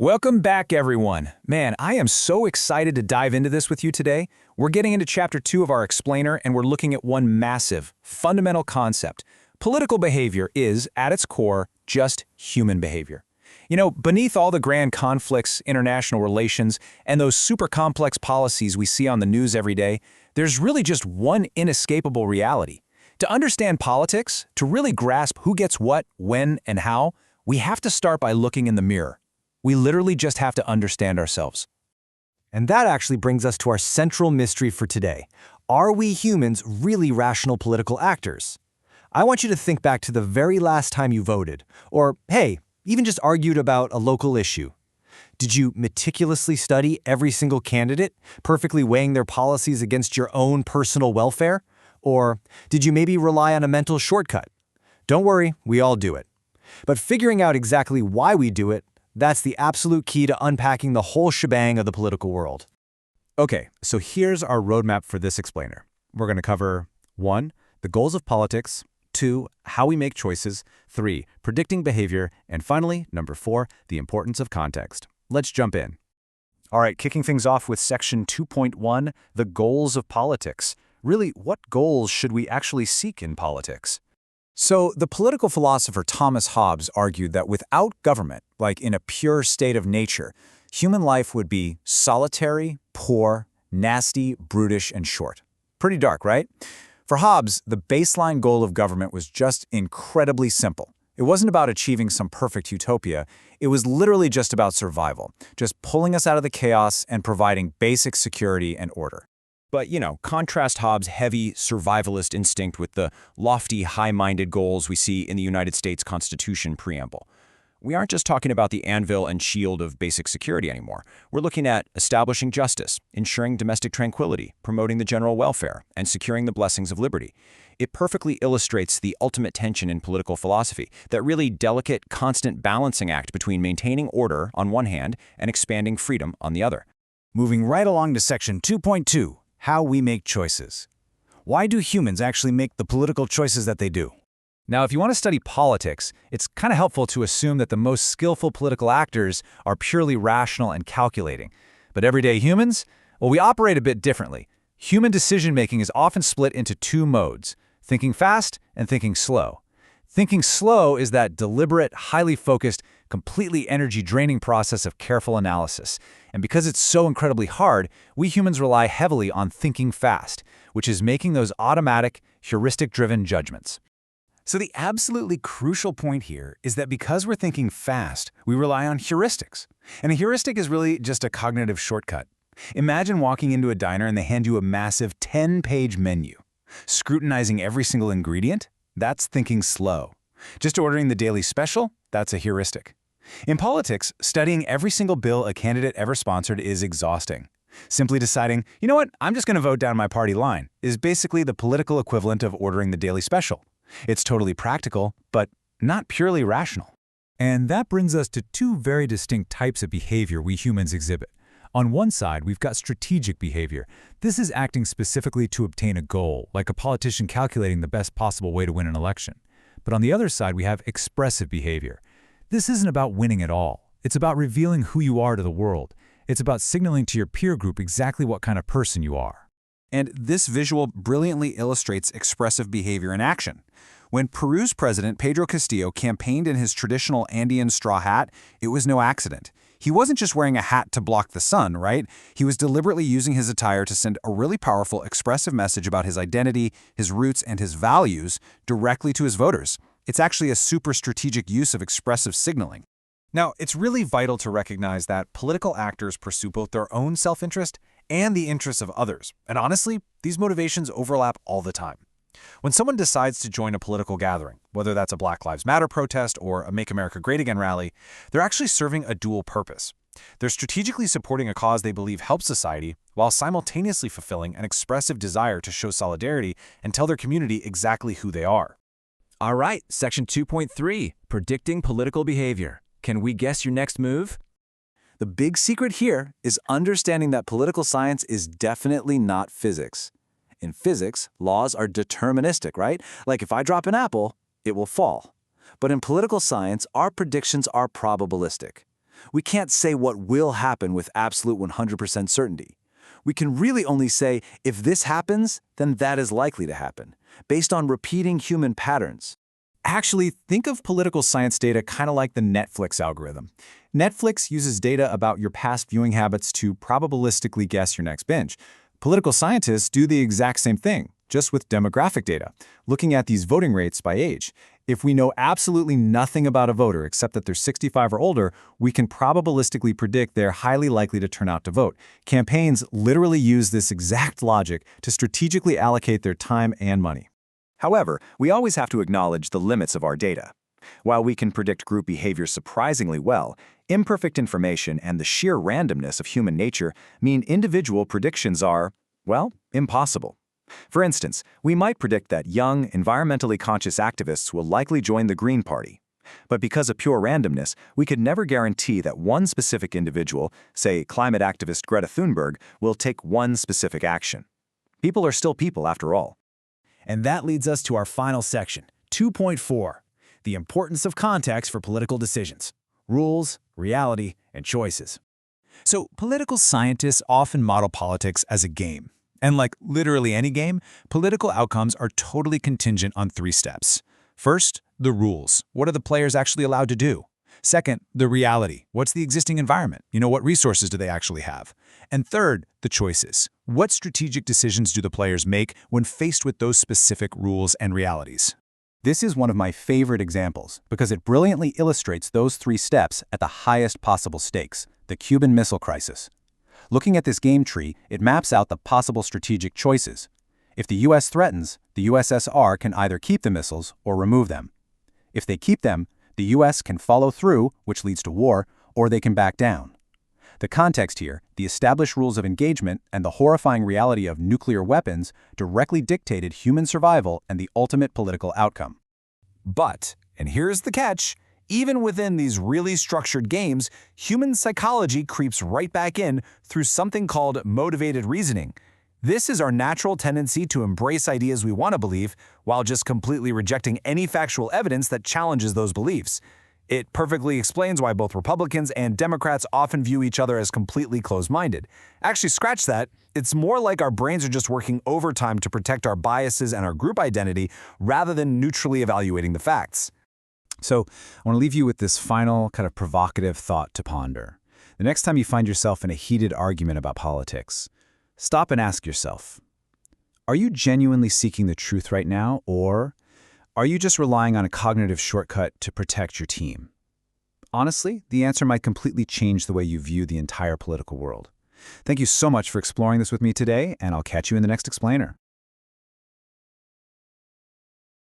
Welcome back, everyone. Man, I am so excited to dive into this with you today. We're getting into Chapter 2 of our explainer, and we're looking at one massive, fundamental concept. Political behavior is, at its core, just human behavior. You know, beneath all the grand conflicts, international relations, and those super complex policies we see on the news every day, there's really just one inescapable reality. To understand politics, to really grasp who gets what, when, and how, we have to start by looking in the mirror. We literally just have to understand ourselves. And that actually brings us to our central mystery for today. Are we humans really rational political actors? I want you to think back to the very last time you voted, or, hey, even just argued about a local issue. Did you meticulously study every single candidate, perfectly weighing their policies against your own personal welfare? Or did you maybe rely on a mental shortcut? Don't worry, we all do it. But figuring out exactly why we do it, that's the absolute key to unpacking the whole shebang of the political world. Okay, so here's our roadmap for this explainer. We're going to cover 1. The goals of politics, 2. How we make choices, 3. Predicting behavior, and finally, number 4, the importance of context. Let's jump in. All right, kicking things off with Section 2.1, the goals of politics. Really, what goals should we actually seek in politics? So, the political philosopher Thomas Hobbes argued that without government, like in a pure state of nature, human life would be solitary, poor, nasty, brutish, and short. Pretty dark, right? For Hobbes, the baseline goal of government was just incredibly simple. It wasn't about achieving some perfect utopia. It was literally just about survival, just pulling us out of the chaos and providing basic security and order. But, contrast Hobbes' heavy survivalist instinct with the lofty, high-minded goals we see in the United States Constitution preamble. We aren't just talking about the anvil and shield of basic security anymore. We're looking at establishing justice, ensuring domestic tranquility, promoting the general welfare, and securing the blessings of liberty. It perfectly illustrates the ultimate tension in political philosophy, that really delicate, constant balancing act between maintaining order on one hand and expanding freedom on the other. Moving right along to Section 2.2. How we make choices. Why do humans actually make the political choices that they do? Now, if you want to study politics, it's kind of helpful to assume that the most skillful political actors are purely rational and calculating. But everyday humans? Well, we operate a bit differently. Human decision-making is often split into two modes, thinking fast and thinking slow. Thinking slow is that deliberate, highly focused, completely energy-draining process of careful analysis. And because it's so incredibly hard, we humans rely heavily on thinking fast, which is making those automatic, heuristic-driven judgments. So the absolutely crucial point here is that because we're thinking fast, we rely on heuristics. And a heuristic is really just a cognitive shortcut. Imagine walking into a diner and they hand you a massive 10-page menu. Scrutinizing every single ingredient? That's thinking slow. Just ordering the daily special? That's a heuristic. In politics, studying every single bill a candidate ever sponsored is exhausting. Simply deciding, you know what, I'm just going to vote down my party line, is basically the political equivalent of ordering the daily special. It's totally practical, but not purely rational. And that brings us to two very distinct types of behavior we humans exhibit. On one side, we've got strategic behavior. This is acting specifically to obtain a goal, like a politician calculating the best possible way to win an election. But on the other side, we have expressive behavior. This isn't about winning at all. It's about revealing who you are to the world. It's about signaling to your peer group exactly what kind of person you are. And this visual brilliantly illustrates expressive behavior in action. When Peru's president, Pedro Castillo, campaigned in his traditional Andean straw hat, it was no accident. He wasn't just wearing a hat to block the sun, right? He was deliberately using his attire to send a really powerful, expressive message about his identity, his roots, and his values directly to his voters. It's actually a super strategic use of expressive signaling. Now, it's really vital to recognize that political actors pursue both their own self-interest and the interests of others. And honestly, these motivations overlap all the time. When someone decides to join a political gathering, whether that's a Black Lives Matter protest or a Make America Great Again rally, they're actually serving a dual purpose. They're strategically supporting a cause they believe helps society while simultaneously fulfilling an expressive desire to show solidarity and tell their community exactly who they are. All right, Section 2.3, Predicting Political Behavior. Can we guess your next move? The big secret here is understanding that political science is definitely not physics. In physics, laws are deterministic, right? Like if I drop an apple, it will fall. But in political science, our predictions are probabilistic. We can't say what will happen with absolute 100% certainty. We can really only say, if this happens, then that is likely to happen, based on repeating human patterns. Actually, think of political science data kind of like the Netflix algorithm. Netflix uses data about your past viewing habits to probabilistically guess your next binge. Political scientists do the exact same thing, just with demographic data, looking at these voting rates by age. If we know absolutely nothing about a voter except that they're 65 or older, we can probabilistically predict they're highly likely to turn out to vote. Campaigns literally use this exact logic to strategically allocate their time and money. However, we always have to acknowledge the limits of our data. While we can predict group behavior surprisingly well, imperfect information and the sheer randomness of human nature mean individual predictions are, well, impossible. For instance, we might predict that young, environmentally conscious activists will likely join the Green Party. But because of pure randomness, we could never guarantee that one specific individual, say climate activist Greta Thunberg, will take one specific action. People are still people after all. And that leads us to our final section, 2.4, the importance of context for political decisions, rules, reality, and choices. So, political scientists often model politics as a game. And like literally any game, political outcomes are totally contingent on 3 steps. First, the rules. What are the players actually allowed to do? Second, the reality. What's the existing environment? What resources do they actually have? And third, the choices. What strategic decisions do the players make when faced with those specific rules and realities? This is one of my favorite examples because it brilliantly illustrates those 3 steps at the highest possible stakes, the Cuban Missile Crisis. Looking at this game tree, it maps out the possible strategic choices. If the U.S. threatens, the USSR can either keep the missiles or remove them. If they keep them, the U.S. can follow through, which leads to war, or they can back down. The context here, the established rules of engagement and the horrifying reality of nuclear weapons directly dictated human survival and the ultimate political outcome. But, and here's the catch, even within these really structured games, human psychology creeps right back in through something called motivated reasoning. This is our natural tendency to embrace ideas we want to believe while just completely rejecting any factual evidence that challenges those beliefs. It perfectly explains why both Republicans and Democrats often view each other as completely closed-minded. Actually, scratch that. It's more like our brains are just working overtime to protect our biases and our group identity rather than neutrally evaluating the facts. So I want to leave you with this final kind of provocative thought to ponder. The next time you find yourself in a heated argument about politics, stop and ask yourself, are you genuinely seeking the truth right now, or are you just relying on a cognitive shortcut to protect your team? Honestly, the answer might completely change the way you view the entire political world. Thank you so much for exploring this with me today, and I'll catch you in the next explainer.